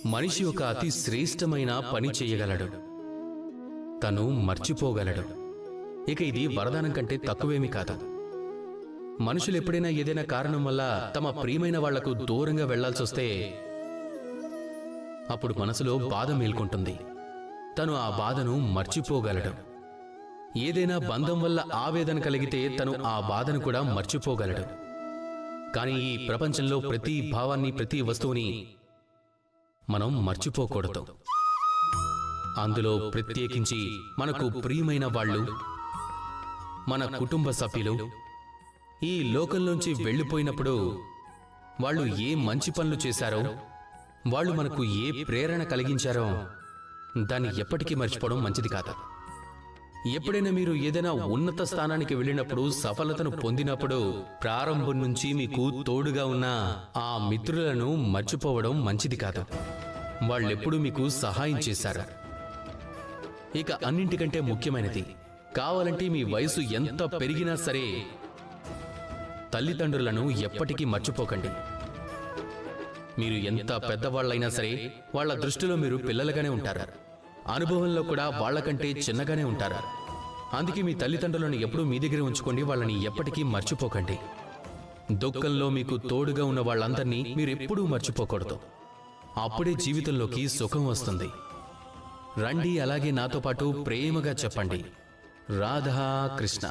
మనిషి ఒక అతి శ్రేష్టమైన పని చేయగలడు, తను మర్చిపోగలడు. ఇక ఇది వరదానం కంటే తక్కువేమీ కాదు. మనుషులు ఎప్పుడైనా ఏదైనా కారణం వల్ల తమ ప్రియమైన వాళ్లకు దూరంగా వెళ్లాల్సొస్తే అప్పుడు మనసులో బాధ మేల్కొంటుంది. తను ఆ బాధను మర్చిపోగలడు. ఏదైనా బంధం వల్ల ఆవేదన కలిగితే తను ఆ బాధను కూడా మర్చిపోగలడు. కానీ ఈ ప్రపంచంలో ప్రతి భావాన్ని, ప్రతి వస్తువుని మనం మర్చిపోకూడదు. అందులో ప్రత్యేకించి మనకు ప్రియమైన వాళ్ళు, మన కుటుంబ సభ్యులు ఈ లోకంలోంచి వెళ్ళిపోయినప్పుడు వాళ్ళు ఏ మంచి పనులు చేశారో, వాళ్ళు మనకు ఏ ప్రేరణ కలిగించారో దాన్ని ఎప్పటికీ మర్చిపోవడం మంచిది కాదు. ఎప్పుడైనా మీరు ఏదైనా ఉన్నత స్థానానికి వెళ్ళినప్పుడు, సఫలతను పొందినప్పుడు ప్రారంభం నుంచి మీకు తోడుగా ఉన్న ఆ మిత్రులను మర్చిపోవడం మంచిది కాదు. వాళ్ళెప్పుడూ మీకు సహాయం చేశారు. ఇక అన్నింటికంటే ముఖ్యమైనది, కావాలంటే మీ వయసు ఎంత పెరిగినా సరే తల్లిదండ్రులను ఎప్పటికీ మర్చిపోకండి. మీరు ఎంత పెద్దవాళ్ళైనా సరే వాళ్ళ దృష్టిలో మీరు పిల్లలుగానే ఉంటారు. అనుభవంలో కూడా వాళ్లకంటే చిన్నగానే ఉంటారు. అందుకే మీ తల్లిదండ్రులను ఎప్పుడూ మీ దగ్గర ఉంచుకోండి. వాళ్ళని ఎప్పటికీ మర్చిపోకండి. దుఃఖంలో మీకు తోడుగా ఉన్న వాళ్ళందరినీ మీరు ఎప్పుడూ మర్చిపోకూడదు. అప్పుడే జీవితంలోకి సుఖం వస్తుంది. రండి, అలాగే నాతో పాటు ప్రేమగా చెప్పండి, రాధా కృష్ణ.